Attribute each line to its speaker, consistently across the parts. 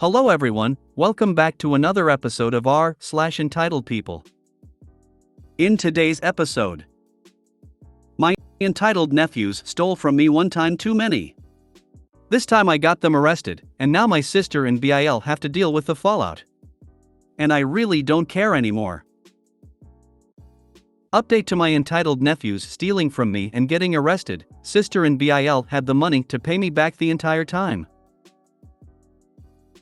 Speaker 1: Hello everyone, welcome back to another episode of r/entitled people. In today's episode, my entitled nephews stole from me one time too many. This time I got them arrested, and now my sister and Bil have to deal with the fallout. And I really don't care anymore. Update to my entitled nephews stealing from me and getting arrested. Sister and Bil had the money to pay me back the entire time.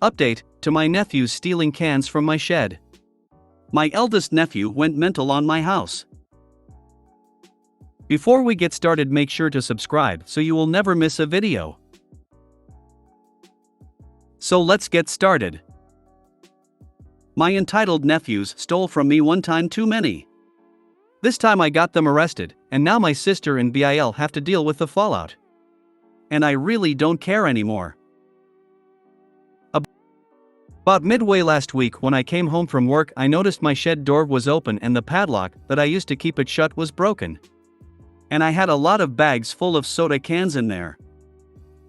Speaker 1: Update to my nephews stealing cans from my shed. My eldest nephew went mental on my house. Before we get started, make sure to subscribe so you will never miss a video. So let's get started. My entitled nephews stole from me one time too many. This time I got them arrested, and now my sister and Bil have to deal with the fallout. And I really don't care anymore. About midway last week when I came home from work, I noticed my shed door was open and the padlock that I used to keep it shut was broken. And I had a lot of bags full of soda cans in there.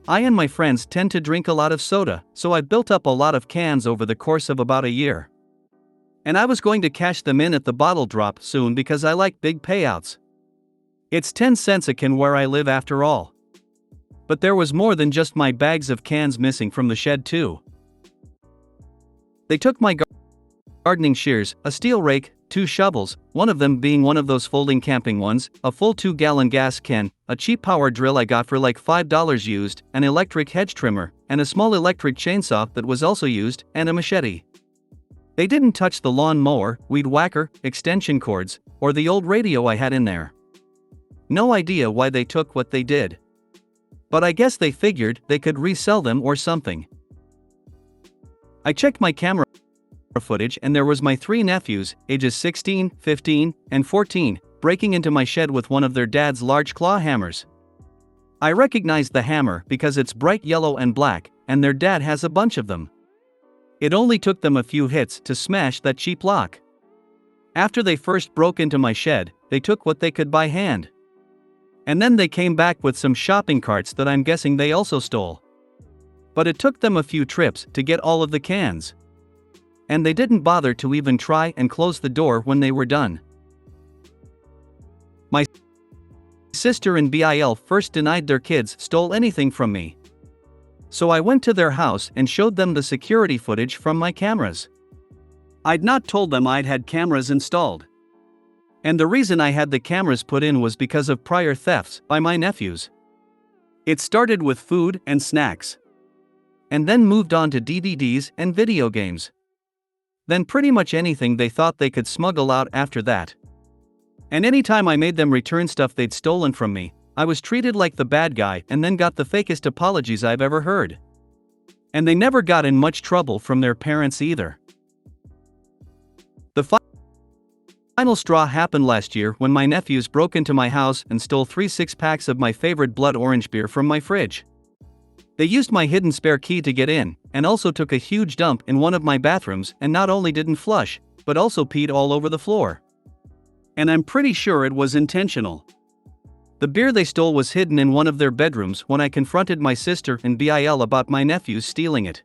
Speaker 1: I and my friends tend to drink a lot of soda, so I built up a lot of cans over the course of about a year. And I was going to cash them in at the bottle drop soon because I like big payouts. It's 10 cents a can where I live after all. But there was more than just my bags of cans missing from the shed too. They took my gardening shears, a steel rake, 2 shovels, one of them being one of those folding camping ones, a full 2-gallon gas can, a cheap power drill I got for like $5 used, an electric hedge trimmer, and a small electric chainsaw that was also used, and a machete. They didn't touch the lawn mower, weed whacker, extension cords, or the old radio I had in there. No idea why they took what they did. But I guess they figured they could resell them or something. I checked my camera footage and there was my 3 nephews, ages 16, 15, and 14, breaking into my shed with one of their dad's large claw hammers. I recognized the hammer because it's bright yellow and black, and their dad has a bunch of them. It only took them a few hits to smash that cheap lock. After they first broke into my shed, they took what they could by hand. And then they came back with some shopping carts that I'm guessing they also stole. But it took them a few trips to get all of the cans. And they didn't bother to even try and close the door when they were done. My sister and Bil first denied their kids stole anything from me. So I went to their house and showed them the security footage from my cameras. I'd not told them I'd had cameras installed. And the reason I had the cameras put in was because of prior thefts by my nephews. It started with food and snacks. And then moved on to DVDs and video games. Then pretty much anything they thought they could smuggle out after that. And anytime I made them return stuff they'd stolen from me, I was treated like the bad guy and then got the fakest apologies I've ever heard. And they never got in much trouble from their parents either. The final straw happened last year when my nephews broke into my house and stole 3 6-packs of my favorite blood orange beer from my fridge. They used my hidden spare key to get in, and also took a huge dump in one of my bathrooms and not only didn't flush, but also peed all over the floor. And I'm pretty sure it was intentional. The beer they stole was hidden in one of their bedrooms when I confronted my sister and Bil about my nephews stealing it.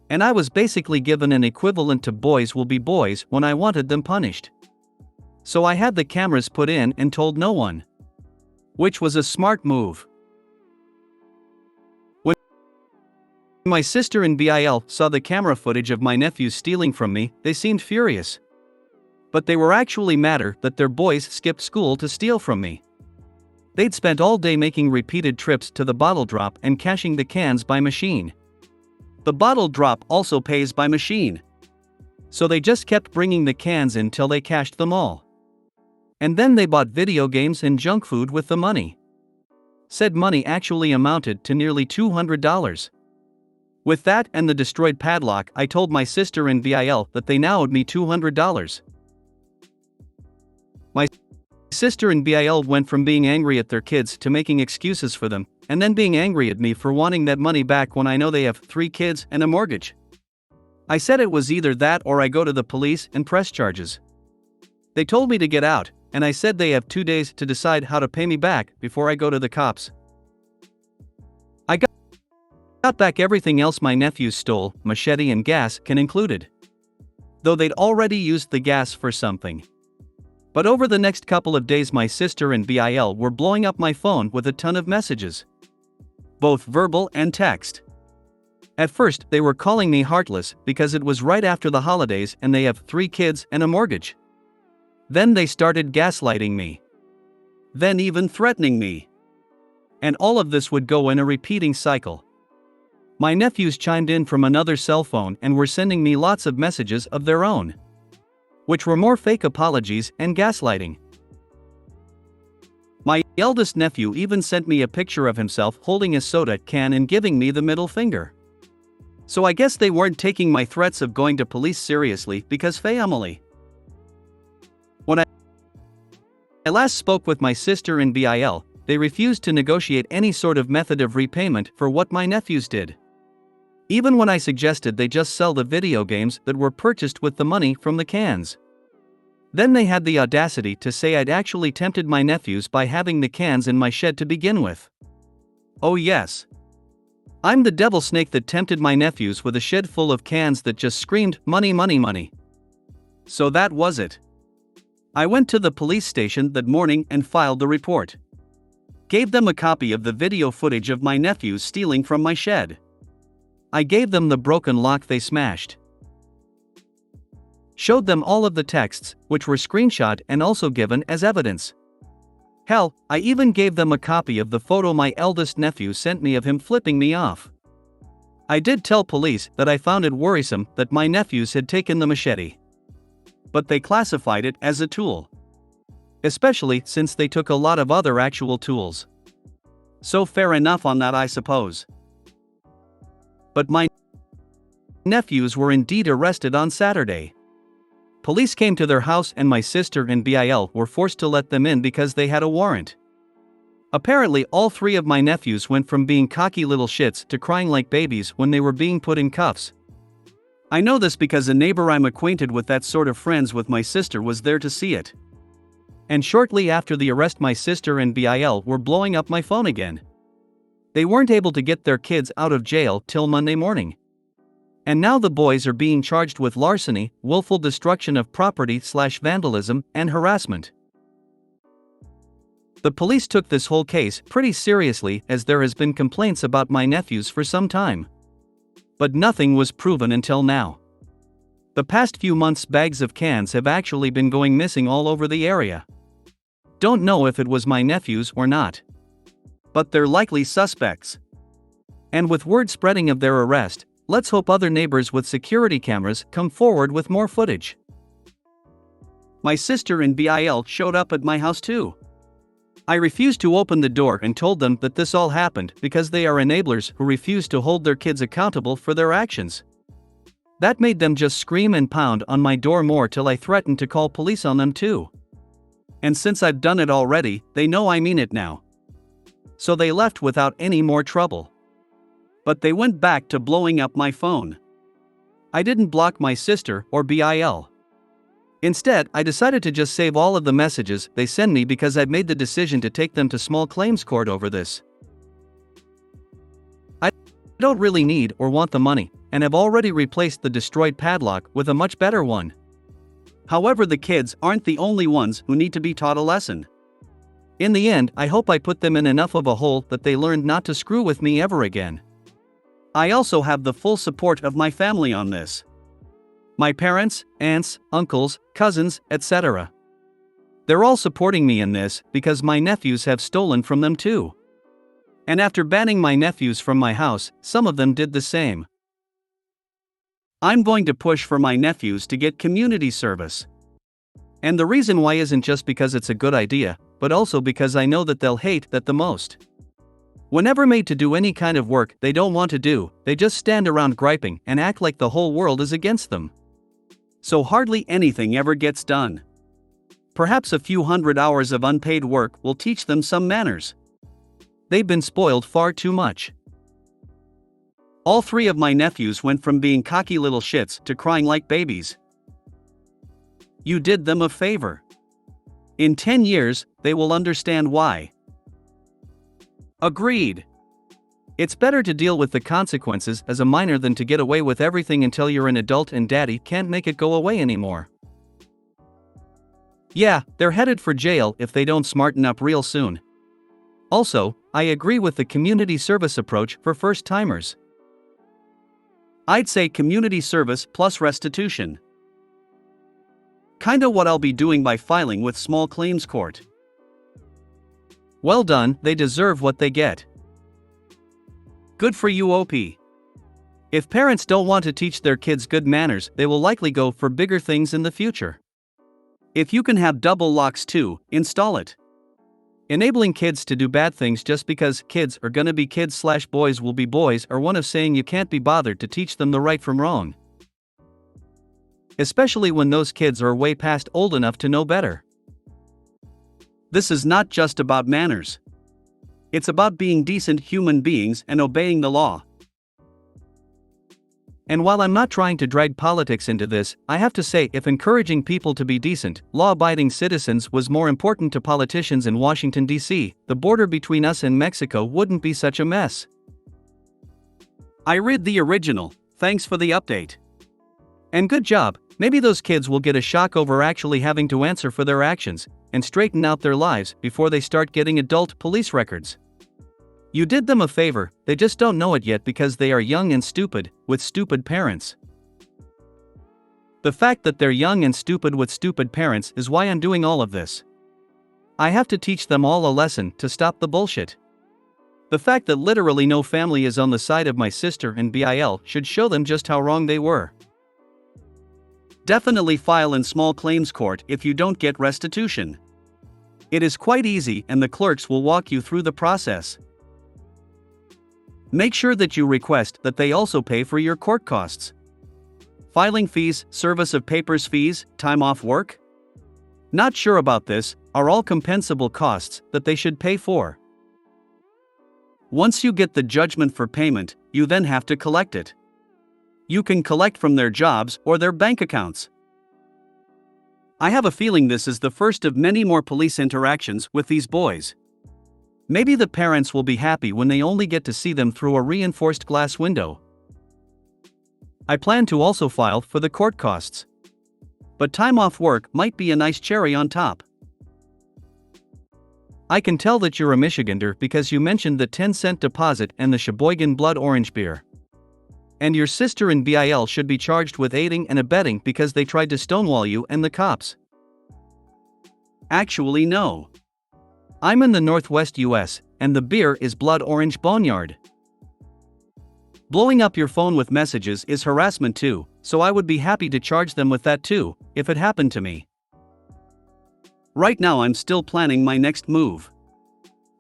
Speaker 1: And I was basically given an equivalent to boys will be boys when I wanted them punished. So I had the cameras put in and told no one. Which was a smart move. When my sister and Bil saw the camera footage of my nephews stealing from me, they seemed furious. But they were actually madder that their boys skipped school to steal from me. They'd spent all day making repeated trips to the bottle drop and cashing the cans by machine. The bottle drop also pays by machine. So they just kept bringing the cans in till they cashed them all. And then they bought video games and junk food with the money. Said money actually amounted to nearly $200. With that and the destroyed padlock, I told my sister and Bil that they now owed me $200. My sister and Bil went from being angry at their kids to making excuses for them, and then being angry at me for wanting that money back when I know they have 3 kids and a mortgage. I said it was either that or I go to the police and press charges. They told me to get out, and I said they have 2 days to decide how to pay me back before I go to the cops. got back everything else my nephews stole, machete and gas can included. Though they'd already used the gas for something. But over the next couple of days my sister and Bill were blowing up my phone with a ton of messages. Both verbal and text. At first, they were calling me heartless because it was right after the holidays and they have 3 kids and a mortgage. Then they started gaslighting me. Then even threatening me. And all of this would go in a repeating cycle. My nephews chimed in from another cell phone and were sending me lots of messages of their own, which were more fake apologies and gaslighting. My eldest nephew even sent me a picture of himself holding a soda can and giving me the middle finger. So I guess they weren't taking my threats of going to police seriously because family. When I last spoke with my sister and Bill, they refused to negotiate any sort of method of repayment for what my nephews did. Even when I suggested they just sell the video games that were purchased with the money from the cans. Then they had the audacity to say I'd actually tempted my nephews by having the cans in my shed to begin with. Oh yes. I'm the devil snake that tempted my nephews with a shed full of cans that just screamed, money, money, money. So that was it. I went to the police station that morning and filed the report. Gave them a copy of the video footage of my nephews stealing from my shed. I gave them the broken lock they smashed. Showed them all of the texts, which were screenshot and also given as evidence. Hell, I even gave them a copy of the photo my eldest nephew sent me of him flipping me off. I did tell police that I found it worrisome that my nephews had taken the machete. But they classified it as a tool. Especially since they took a lot of other actual tools. So fair enough on that, I suppose. But my nephews were indeed arrested on Saturday. Police came to their house and my sister and Bill were forced to let them in because they had a warrant. Apparently all 3 of my nephews went from being cocky little shits to crying like babies when they were being put in cuffs. I know this because a neighbor I'm acquainted with that sort of friends with my sister was there to see it. And shortly after the arrest my sister and Bill were blowing up my phone again. They weren't able to get their kids out of jail till Monday morning. And now the boys are being charged with larceny, willful destruction of property/vandalism, and harassment. The police took this whole case pretty seriously as there has been complaints about my nephews for some time. But nothing was proven until now. The past few months bags of cans have actually been going missing all over the area. Don't know if it was my nephews or not. But they're likely suspects. And with word spreading of their arrest, let's hope other neighbors with security cameras come forward with more footage. My sister and Bill showed up at my house too. I refused to open the door and told them that this all happened because they are enablers who refuse to hold their kids accountable for their actions. That made them just scream and pound on my door more till I threatened to call police on them too. And since I've done it already, they know I mean it now. So they left without any more trouble. But they went back to blowing up my phone. I didn't block my sister or Bill. Instead, I decided to just save all of the messages they send me because I've made the decision to take them to small claims court over this. I don't really need or want the money, and have already replaced the destroyed padlock with a much better one. However, the kids aren't the only ones who need to be taught a lesson. In the end, I hope I put them in enough of a hole that they learned not to screw with me ever again. I also have the full support of my family on this. My parents, aunts, uncles, cousins, etc. They're all supporting me in this because my nephews have stolen from them too. And after banning my nephews from my house, some of them did the same. I'm going to push for my nephews to get community service. And the reason why isn't just because it's a good idea, but also because I know that they'll hate that the most. Whenever made to do any kind of work they don't want to do, they just stand around griping and act like the whole world is against them. So hardly anything ever gets done. Perhaps a few hundred hours of unpaid work will teach them some manners. They've been spoiled far too much. All 3 of my nephews went from being cocky little shits to crying like babies. You did them a favor. In 10 years, they will understand why. Agreed. It's better to deal with the consequences as a minor than to get away with everything until you're an adult and daddy can't make it go away anymore. Yeah, they're headed for jail if they don't smarten up real soon. Also, I agree with the community service approach for first-timers. I'd say community service plus restitution. Kinda what I'll be doing by filing with small claims court. Well done, they deserve what they get. Good for you, OP. If parents don't want to teach their kids good manners, they will likely go for bigger things in the future. If you can have double locks too, install it. Enabling kids to do bad things just because kids are gonna be kids/boys will be boys are one of saying you can't be bothered to teach them the right from wrong. Especially when those kids are way past old enough to know better. This is not just about manners. It's about being decent human beings and obeying the law. And while I'm not trying to drag politics into this, I have to say if encouraging people to be decent, law-abiding citizens was more important to politicians in Washington, D.C., the border between us and Mexico wouldn't be such a mess. I read the original, thanks for the update. And good job, maybe those kids will get a shock over actually having to answer for their actions, and straighten out their lives before they start getting adult police records. You did them a favor, they just don't know it yet because they are young and stupid, with stupid parents. The fact that they're young and stupid with stupid parents is why I'm doing all of this. I have to teach them all a lesson to stop the bullshit. The fact that literally no family is on the side of my sister and BIL should show them just how wrong they were. Definitely file in small claims court if you don't get restitution. It is quite easy and the clerks will walk you through the process. Make sure that you request that they also pay for your court costs. Filing fees, service of papers fees, time off work? Not sure about this, are all compensable costs that they should pay for. Once you get the judgment for payment, you then have to collect it. You can collect from their jobs or their bank accounts. I have a feeling this is the first of many more police interactions with these boys. Maybe the parents will be happy when they only get to see them through a reinforced glass window. I plan to also file for the court costs. But time off work might be a nice cherry on top. I can tell that you're a Michigander because you mentioned the 10-cent deposit and the Sheboygan blood orange beer. And your sister and BIL should be charged with aiding and abetting because they tried to stonewall you and the cops. Actually, no. I'm in the Northwest US, and the beer is Blood Orange Boneyard. Blowing up your phone with messages is harassment too, so I would be happy to charge them with that too, if it happened to me. Right now I'm still planning my next move.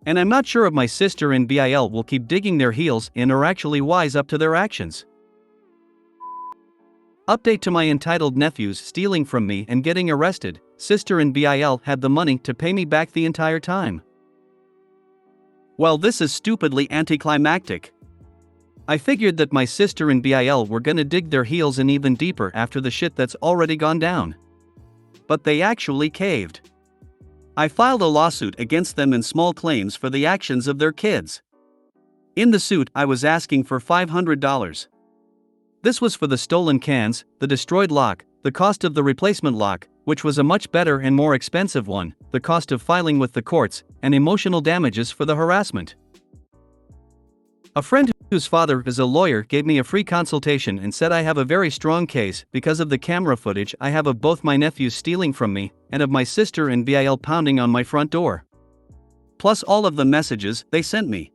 Speaker 1: And I'm not sure if my sister and BIL will keep digging their heels in or actually wise up to their actions. Update to my entitled nephews stealing from me and getting arrested. Sister and BIL had the money to pay me back the entire time. Well, this is stupidly anticlimactic. I figured that my sister and BIL were gonna dig their heels in even deeper after the shit that's already gone down. But they actually caved. I filed a lawsuit against them in small claims for the actions of their kids. In the suit, I was asking for $500. This was for the stolen cans, the destroyed lock, the cost of the replacement lock, which was a much better and more expensive one, the cost of filing with the courts, and emotional damages for the harassment. A friend whose father is a lawyer gave me a free consultation and said I have a very strong case because of the camera footage I have of both my nephews stealing from me and of my sister and BIL pounding on my front door. Plus all of the messages they sent me.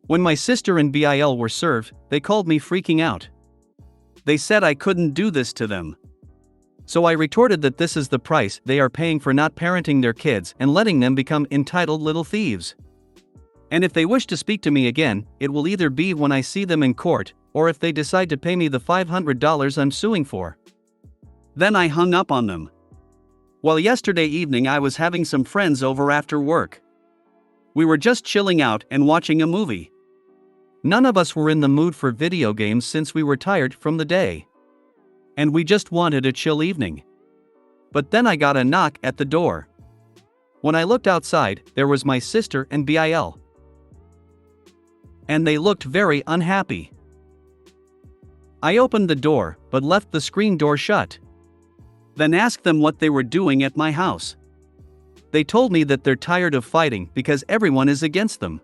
Speaker 1: When my sister and BIL were served, they called me freaking out. They said I couldn't do this to them. So I retorted that this is the price they are paying for not parenting their kids and letting them become entitled little thieves. And if they wish to speak to me again, it will either be when I see them in court, or if they decide to pay me the $500 I'm suing for. Then I hung up on them. Well, yesterday evening I was having some friends over after work. We were just chilling out and watching a movie. None of us were in the mood for video games since we were tired from the day. And we just wanted a chill evening. But then I got a knock at the door. When I looked outside, there was my sister and BIL. and they looked very unhappy. I opened the door, but left the screen door shut. Then asked them what they were doing at my house. They told me that they're tired of fighting because everyone is against them.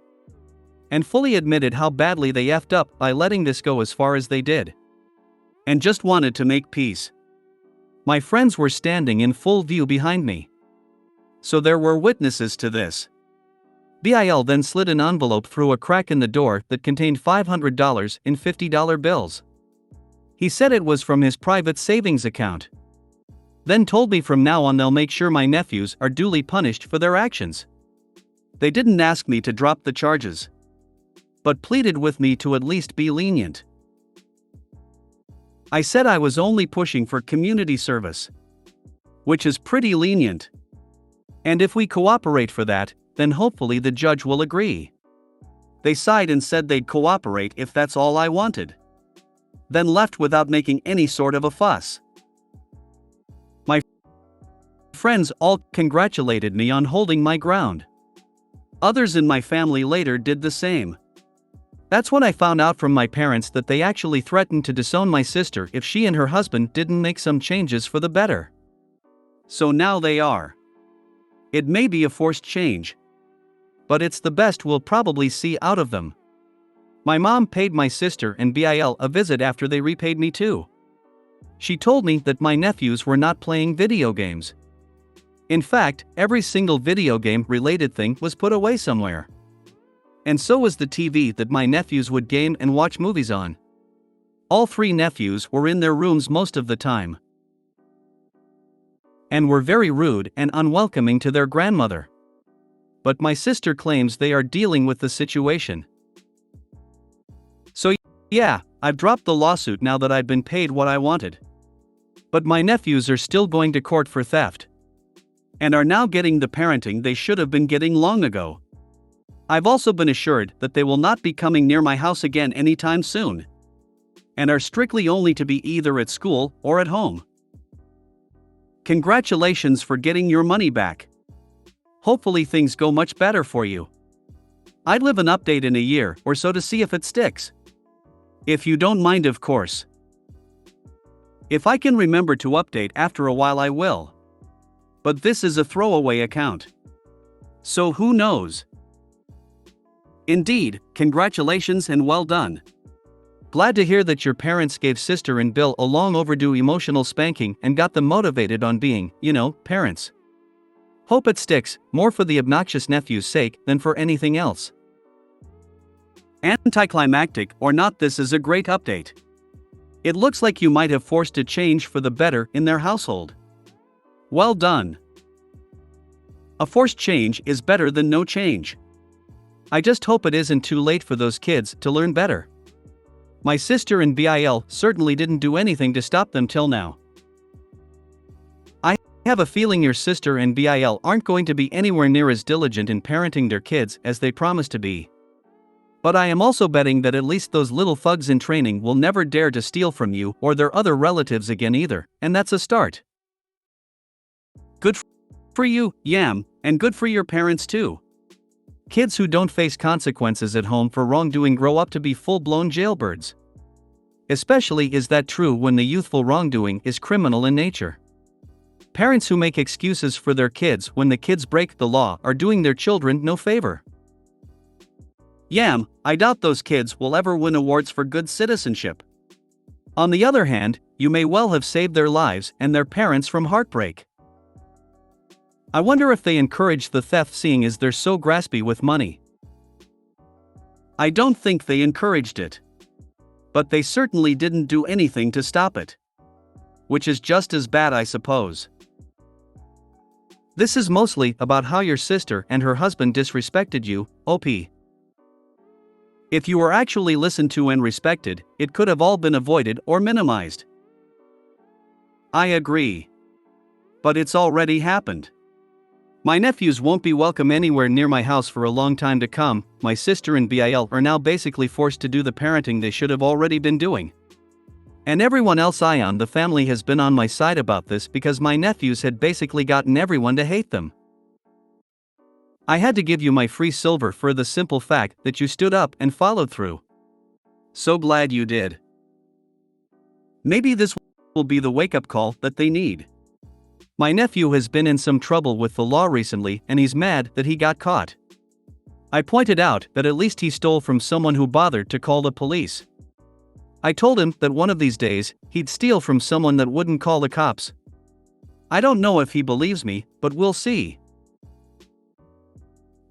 Speaker 1: And fully admitted how badly they effed up by letting this go as far as they did. And just wanted to make peace. My friends were standing in full view behind me. So there were witnesses to this. Bill then slid an envelope through a crack in the door that contained $500 in $50 bills. He said it was from his private savings account. Then told me from now on they'll make sure my nephews are duly punished for their actions. They didn't ask me to drop the charges, but pleaded with me to at least be lenient. I said I was only pushing for community service, which is pretty lenient. And if we cooperate for that, then hopefully the judge will agree. They sighed and said they'd cooperate if that's all I wanted. Then left without making any sort of a fuss. My friends all congratulated me on holding my ground. Others in my family later did the same. That's when I found out from my parents that they actually threatened to disown my sister if she and her husband didn't make some changes for the better. So now they are. It may be a forced change, but it's the best we'll probably see out of them. My mom paid my sister and Bill a visit after they repaid me too. She told me that my nephews were not playing video games. In fact, every single video game related thing was put away somewhere. And so was the TV that my nephews would game and watch movies on. All three nephews were in their rooms most of the time, and were very rude and unwelcoming to their grandmother. But my sister claims they are dealing with the situation. So yeah, I've dropped the lawsuit now that I've been paid what I wanted. But my nephews are still going to court for theft, and are now getting the parenting they should have been getting long ago. I've also been assured that they will not be coming near my house again anytime soon, and are strictly only to be either at school or at home. Congratulations for getting your money back. Hopefully things go much better for you. I'd live an update in a year or so to see if it sticks. If you don't mind, of course. If I can remember to update after a while, I will. But this is a throwaway account, so who knows? Indeed, congratulations and well done. Glad to hear that your parents gave sister and Bill a long overdue emotional spanking and got them motivated on being, parents. Hope it sticks, more for the obnoxious nephew's sake than for anything else. Anticlimactic or not, this is a great update. It looks like you might have forced a change for the better in their household. Well done. A forced change is better than no change. I just hope it isn't too late for those kids to learn better. My sister and Bill certainly didn't do anything to stop them till now. I have a feeling your sister and Bill aren't going to be anywhere near as diligent in parenting their kids as they promised to be. But I am also betting that at least those little thugs in training will never dare to steal from you or their other relatives again either, and that's a start. Good for you, Yam, and good for your parents too. Kids who don't face consequences at home for wrongdoing grow up to be full-blown jailbirds. Especially is that true when the youthful wrongdoing is criminal in nature. Parents who make excuses for their kids when the kids break the law are doing their children no favor. Yam, I doubt those kids will ever win awards for good citizenship. On the other hand, you may well have saved their lives and their parents from heartbreak. I wonder if they encouraged the theft seeing as they're so graspy with money. I don't think they encouraged it. But they certainly didn't do anything to stop it. Which is just as bad, I suppose. This is mostly about how your sister and her husband disrespected you, OP. If you were actually listened to and respected, it could have all been avoided or minimized. I agree. But it's already happened. My nephews won't be welcome anywhere near my house for a long time to come. My sister and Bill are now basically forced to do the parenting they should have already been doing. And everyone else in the family has been on my side about this because my nephews had basically gotten everyone to hate them. I had to give you my free silver for the simple fact that you stood up and followed through. So glad you did. Maybe this will be the wake-up call that they need. My nephew has been in some trouble with the law recently and he's mad that he got caught. I pointed out that at least he stole from someone who bothered to call the police. I told him that one of these days, he'd steal from someone that wouldn't call the cops. I don't know if he believes me, but we'll see.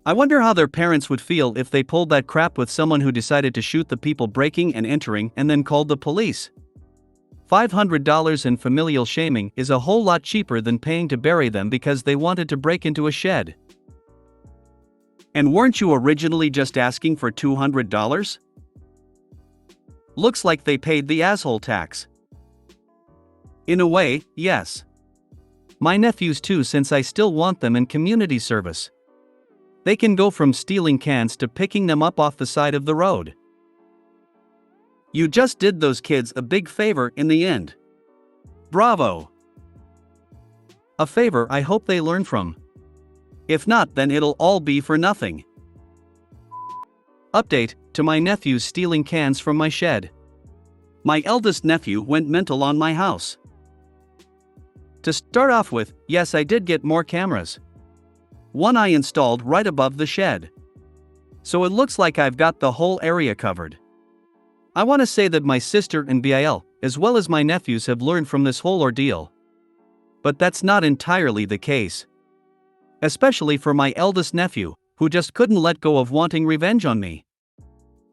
Speaker 1: I wonder how their parents would feel if they pulled that crap with someone who decided to shoot the people breaking and entering and then called the police. $500 in familial shaming is a whole lot cheaper than paying to bury them because they wanted to break into a shed. And weren't you originally just asking for $200? Looks like they paid the asshole tax. In a way, yes. My nephews too, since I still want them in community service. They can go from stealing cans to picking them up off the side of the road. You just did those kids a big favor in the end. Bravo! A favor I hope they learn from. If not, then it'll all be for nothing. Update to my nephews stealing cans from my shed. My eldest nephew went mental on my house. To start off with, yes, I did get more cameras. One I installed right above the shed. So it looks like I've got the whole area covered. I want to say that my sister and Bill, as well as my nephews, have learned from this whole ordeal. But that's not entirely the case. Especially for my eldest nephew, who just couldn't let go of wanting revenge on me.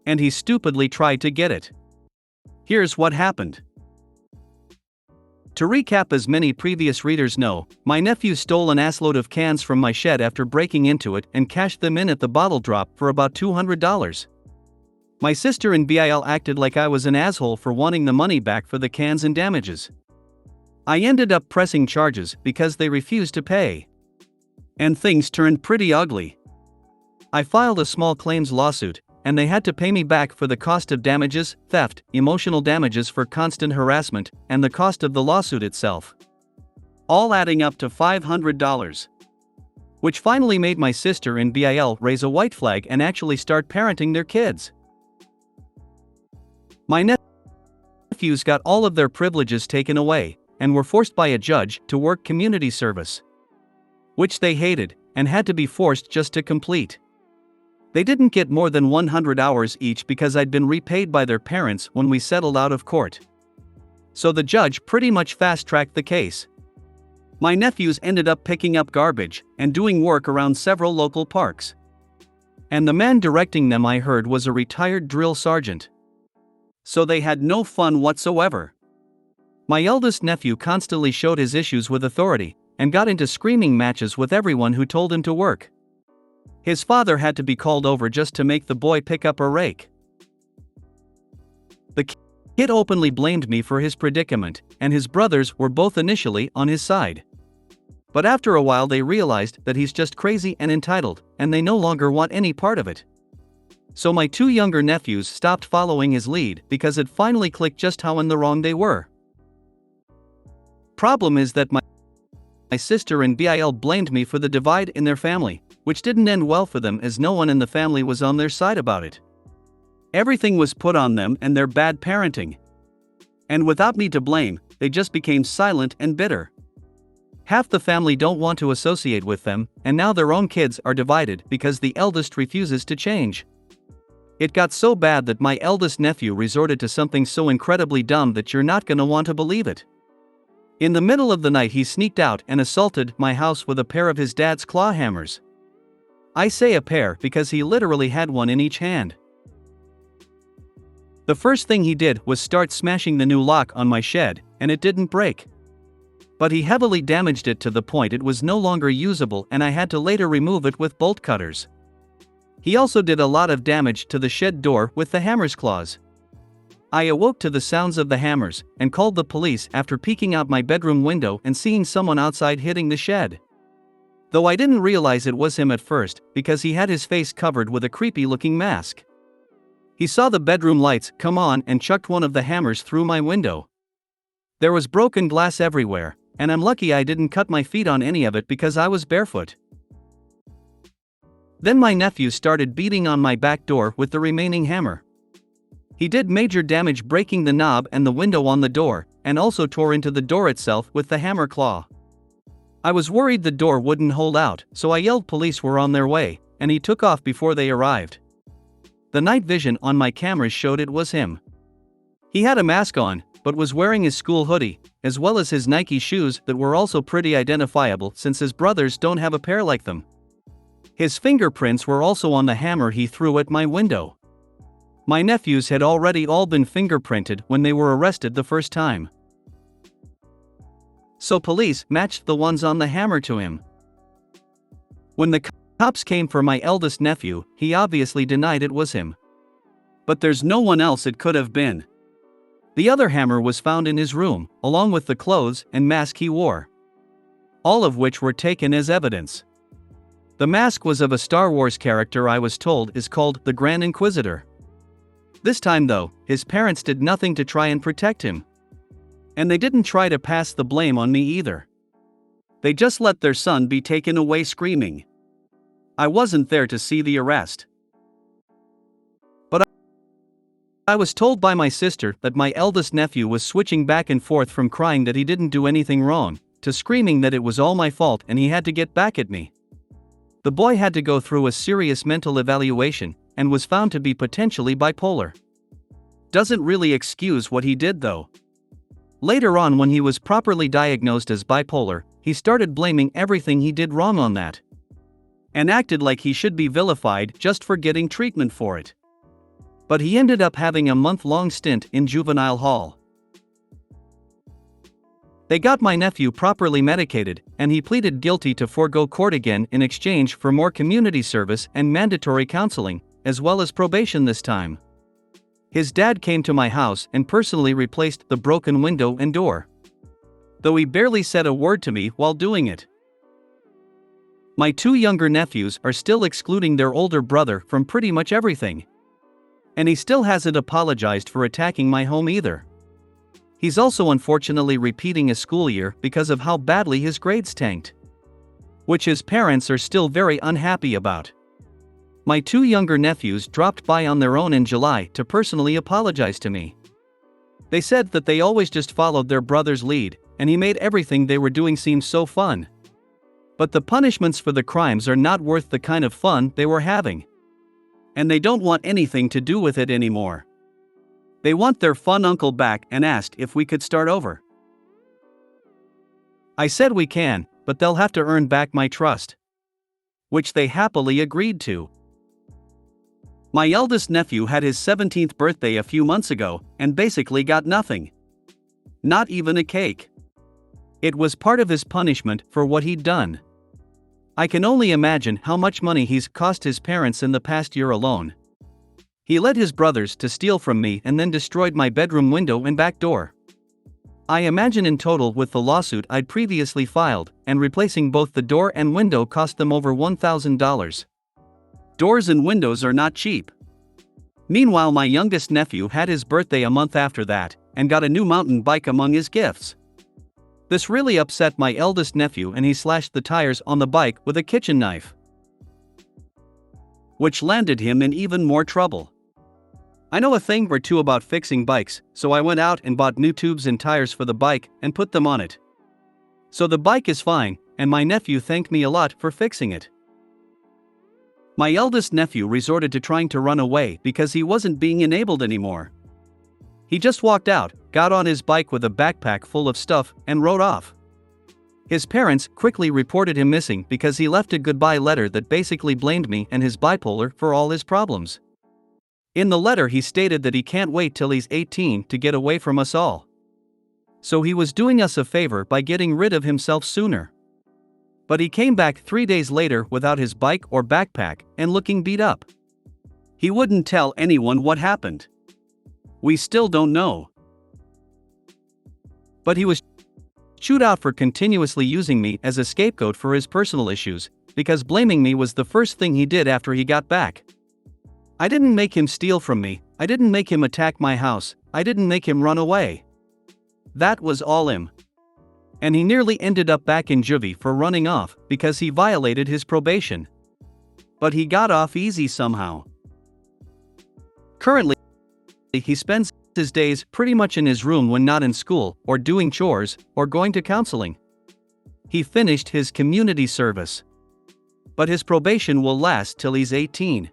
Speaker 1: And he stupidly tried to get it. Here's what happened. To recap, as many previous readers know, my nephew stole an assload of cans from my shed after breaking into it and cashed them in at the bottle drop for about $200. My sister and Bill acted like I was an asshole for wanting the money back for the cans and damages. I ended up pressing charges because they refused to pay. And things turned pretty ugly. I filed a small claims lawsuit, and they had to pay me back for the cost of damages, theft, emotional damages for constant harassment, and the cost of the lawsuit itself. All adding up to $500. Which finally made my sister and Bill raise a white flag and actually start parenting their kids. My nephews got all of their privileges taken away, and were forced by a judge to work community service. Which they hated, and had to be forced just to complete. They didn't get more than 100 hours each because I'd been repaid by their parents when we settled out of court. So the judge pretty much fast-tracked the case. My nephews ended up picking up garbage and doing work around several local parks. And the man directing them, I heard, was a retired drill sergeant. So they had no fun whatsoever. My eldest nephew constantly showed his issues with authority, and got into screaming matches with everyone who told him to work. His father had to be called over just to make the boy pick up a rake. The kid openly blamed me for his predicament, and his brothers were both initially on his side. But after a while they realized that he's just crazy and entitled, and they no longer want any part of it. So my two younger nephews stopped following his lead because it finally clicked just how in the wrong they were. Problem is that my sister and Bill blamed me for the divide in their family, which didn't end well for them as no one in the family was on their side about it. Everything was put on them and their bad parenting. And without me to blame, they just became silent and bitter. Half the family don't want to associate with them, and now their own kids are divided because the eldest refuses to change. It got so bad that my eldest nephew resorted to something so incredibly dumb that you're not gonna want to believe it. In the middle of the night he sneaked out and assaulted my house with a pair of his dad's claw hammers. I say a pair because he literally had one in each hand. The first thing he did was start smashing the new lock on my shed, and it didn't break. But he heavily damaged it to the point it was no longer usable, and I had to later remove it with bolt cutters. He also did a lot of damage to the shed door with the hammer's claws. I awoke to the sounds of the hammers, and called the police after peeking out my bedroom window and seeing someone outside hitting the shed. Though I didn't realize it was him at first, because he had his face covered with a creepy-looking mask. He saw the bedroom lights come on and chucked one of the hammers through my window. There was broken glass everywhere, and I'm lucky I didn't cut my feet on any of it because I was barefoot. Then my nephew started beating on my back door with the remaining hammer. He did major damage, breaking the knob and the window on the door, and also tore into the door itself with the hammer claw. I was worried the door wouldn't hold out, so I yelled police were on their way, and he took off before they arrived. The night vision on my cameras showed it was him. He had a mask on, but was wearing his school hoodie, as well as his Nike shoes that were also pretty identifiable since his brothers don't have a pair like them. His fingerprints were also on the hammer he threw at my window. My nephews had already all been fingerprinted when they were arrested the first time. So police matched the ones on the hammer to him. When the cops came for my eldest nephew, he obviously denied it was him. But there's no one else it could have been. The other hammer was found in his room, along with the clothes and mask he wore, all of which were taken as evidence. The mask was of a Star Wars character I was told is called the Grand Inquisitor. This time though, his parents did nothing to try and protect him. And they didn't try to pass the blame on me either. They just let their son be taken away screaming. I wasn't there to see the arrest. But I was told by my sister that my eldest nephew was switching back and forth from crying that he didn't do anything wrong, to screaming that it was all my fault and he had to get back at me. The boy had to go through a serious mental evaluation, and was found to be potentially bipolar. Doesn't really excuse what he did though. Later on, when he was properly diagnosed as bipolar, he started blaming everything he did wrong on that. And acted like he should be vilified just for getting treatment for it. But he ended up having a month-long stint in juvenile hall. They got my nephew properly medicated, and he pleaded guilty to forego court again in exchange for more community service and mandatory counseling, as well as probation this time. His dad came to my house and personally replaced the broken window and door, though he barely said a word to me while doing it. My two younger nephews are still excluding their older brother from pretty much everything. And he still hasn't apologized for attacking my home either. He's also unfortunately repeating a school year because of how badly his grades tanked, which his parents are still very unhappy about. My two younger nephews dropped by on their own in July to personally apologize to me. They said that they always just followed their brother's lead, and he made everything they were doing seem so fun. But the punishments for the crimes are not worth the kind of fun they were having. And they don't want anything to do with it anymore. They want their fun uncle back and asked if we could start over. I said we can, but they'll have to earn back my trust, which they happily agreed to. My eldest nephew had his 17th birthday a few months ago, and basically got nothing. Not even a cake. It was part of his punishment for what he'd done. I can only imagine how much money he's cost his parents in the past year alone. He led his brothers to steal from me and then destroyed my bedroom window and back door. I imagine in total, with the lawsuit I'd previously filed, and replacing both the door and window cost them over $1,000. Doors and windows are not cheap. Meanwhile, my youngest nephew had his birthday a month after that, and got a new mountain bike among his gifts. This really upset my eldest nephew, and he slashed the tires on the bike with a kitchen knife, which landed him in even more trouble. I know a thing or two about fixing bikes, so I went out and bought new tubes and tires for the bike and put them on it. So the bike is fine, and my nephew thanked me a lot for fixing it. My eldest nephew resorted to trying to run away because he wasn't being enabled anymore. He just walked out, got on his bike with a backpack full of stuff, and rode off. His parents quickly reported him missing because he left a goodbye letter that basically blamed me and his bipolar for all his problems. In the letter, he stated that he can't wait till he's 18 to get away from us all. So he was doing us a favor by getting rid of himself sooner. But he came back 3 days later without his bike or backpack and looking beat up. He wouldn't tell anyone what happened. We still don't know. But he was chewed out for continuously using me as a scapegoat for his personal issues, because blaming me was the first thing he did after he got back. I didn't make him steal from me, I didn't make him attack my house, I didn't make him run away. That was all him. And he nearly ended up back in juvie for running off because he violated his probation. but he got off easy somehow. Currently, he spends his days pretty much in his room when not in school, or doing chores, or going to counseling. He finished his community service, but his probation will last till he's 18.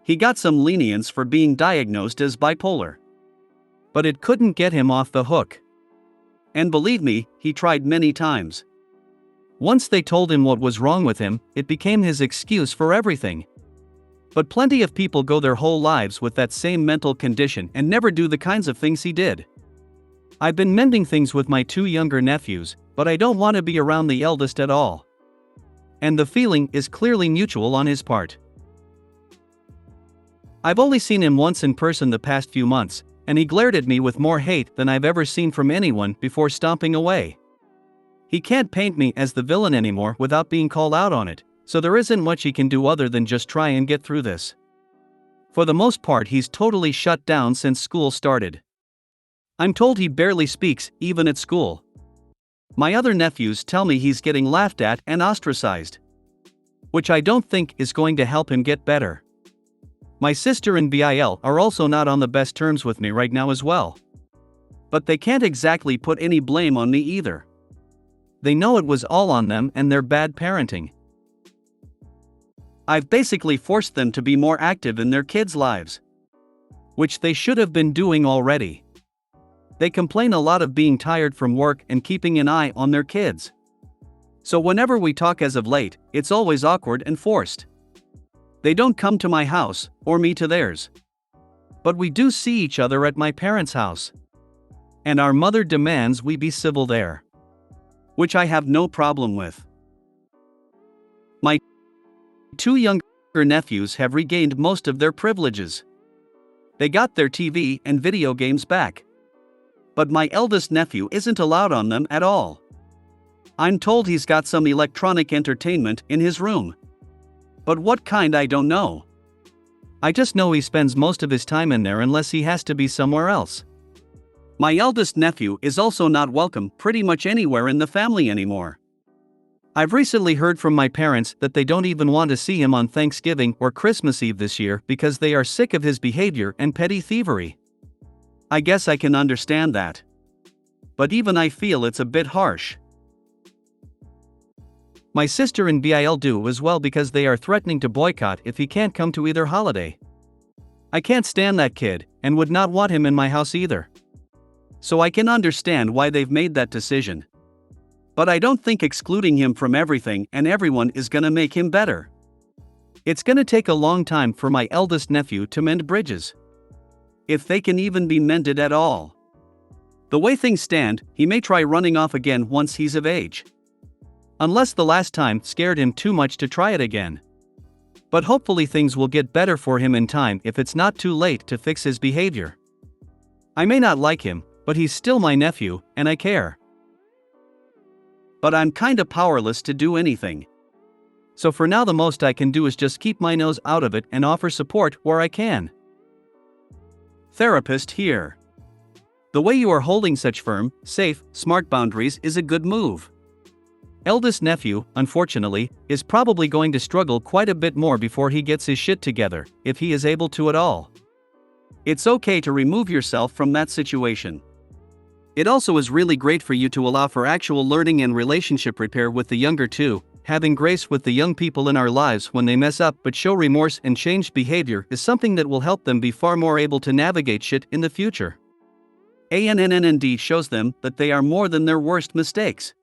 Speaker 1: He got some lenience for being diagnosed as bipolar, but it couldn't get him off the hook. And believe me, he tried many times. Once they told him what was wrong with him, it became his excuse for everything. But plenty of people go their whole lives with that same mental condition and never do the kinds of things he did. I've been mending things with my 2 younger nephews, but I don't want to be around the eldest at all. And the feeling is clearly mutual on his part. I've only seen him once in person the past few months, and he glared at me with more hate than I've ever seen from anyone before stomping away. He can't paint me as the villain anymore without being called out on it, so there isn't much he can do other than just try and get through this. For the most part, he's totally shut down since school started. I'm told he barely speaks, even at school. My other nephews tell me he's getting laughed at and ostracized, which I don't think is going to help him get better. My sister and BIL are also not on the best terms with me right now as well. But they can't exactly put any blame on me either. They know it was all on them and their bad parenting. I've basically forced them to be more active in their kids' lives, which they should have been doing already. They complain a lot of being tired from work and keeping an eye on their kids. So whenever we talk as of late, it's always awkward and forced. They don't come to my house, or me to theirs. But we do see each other at my parents' house. And our mother demands we be civil there, which I have no problem with. My 2 younger nephews have regained most of their privileges. They got their TV and video games back. But my eldest nephew isn't allowed on them at all. I'm told he's got some electronic entertainment in his room. But what kind, I don't know. I just know he spends most of his time in there unless he has to be somewhere else. My eldest nephew is also not welcome pretty much anywhere in the family anymore. I've recently heard from my parents that they don't even want to see him on Thanksgiving or Christmas Eve this year because they are sick of his behavior and petty thievery. I guess I can understand that. But even I feel it's a bit harsh. My sister and BIL do as well because they are threatening to boycott if he can't come to either holiday. I can't stand that kid, and would not want him in my house either. So I can understand why they've made that decision. But I don't think excluding him from everything and everyone is gonna make him better. It's gonna take a long time for my eldest nephew to mend bridges, if they can even be mended at all. The way things stand, he may try running off again once he's of age. Unless the last time scared him too much to try it again. But hopefully things will get better for him in time if it's not too late to fix his behavior. I may not like him, but he's still my nephew, and I care. But I'm kinda powerless to do anything. So for now the most I can do is just keep my nose out of it and offer support where I can. Therapist here. The way you are holding such firm, safe, smart boundaries is a good move. Eldest nephew, unfortunately, is probably going to struggle quite a bit more before he gets his shit together, if he is able to at all. It's okay to remove yourself from that situation. It also is really great for you to allow for actual learning and relationship repair with the younger two. Having grace with the young people in our lives when they mess up but show remorse and changed behavior is something that will help them be far more able to navigate shit in the future. ANNND shows them that they are more than their worst mistakes.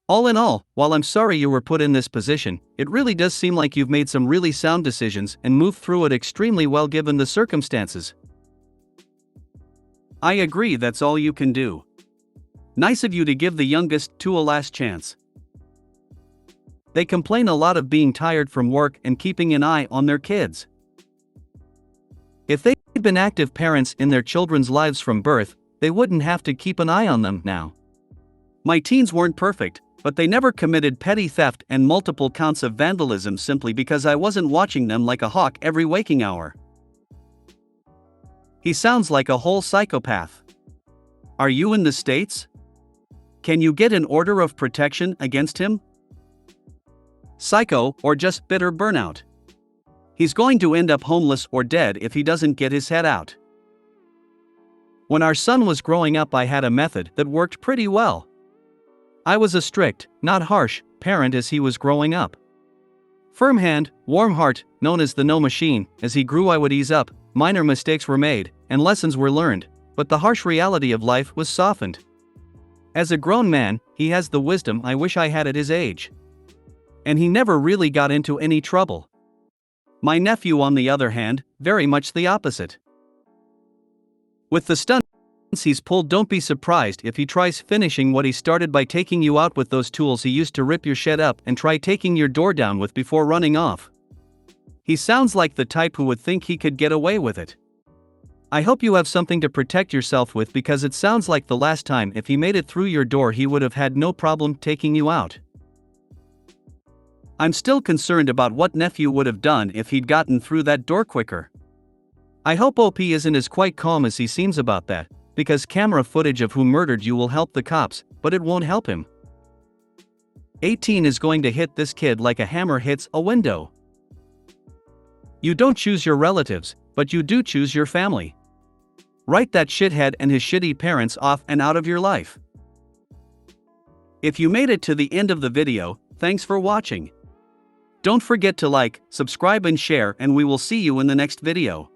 Speaker 1: All in all, while I'm sorry you were put in this position, it really does seem like you've made some really sound decisions and moved through it extremely well given the circumstances. I agree, that's all you can do. Nice of you to give the youngest two a last chance. They complain a lot of being tired from work and keeping an eye on their kids. If they'd been active parents in their children's lives from birth, they wouldn't have to keep an eye on them now. My teens weren't perfect, but they never committed petty theft and multiple counts of vandalism simply because I wasn't watching them like a hawk every waking hour. He sounds like a whole psychopath. Are you in the States? Can you get an order of protection against him? Psycho or just bitter burnout? He's going to end up homeless or dead if he doesn't get his head out. When our son was growing up, I had a method that worked pretty well. I was a strict, not harsh, parent as he was growing up. Firm hand, warm heart, known as the no machine. As he grew, I would ease up, minor mistakes were made, and lessons were learned, but the harsh reality of life was softened. As a grown man, he has the wisdom I wish I had at his age. And he never really got into any trouble. My nephew, on the other hand, very much the opposite. With the stunts he's pulled, don't be surprised if he tries finishing what he started by taking you out with those tools he used to rip your shed up and try taking your door down with before running off. He sounds like the type who would think he could get away with it. I hope you have something to protect yourself with, because it sounds like the last time if he made it through your door he would have had no problem taking you out. I'm still concerned about what nephew would have done if he'd gotten through that door quicker. I hope OP isn't as quite calm as he seems about that, because camera footage of who murdered you will help the cops, but it won't help him. 18 is going to hit this kid like a hammer hits a window. You don't choose your relatives, but you do choose your family. Write that shithead and his shitty parents off and out of your life. If you made it to the end of the video, thanks for watching. Don't forget to like, subscribe and share, and we will see you in the next video.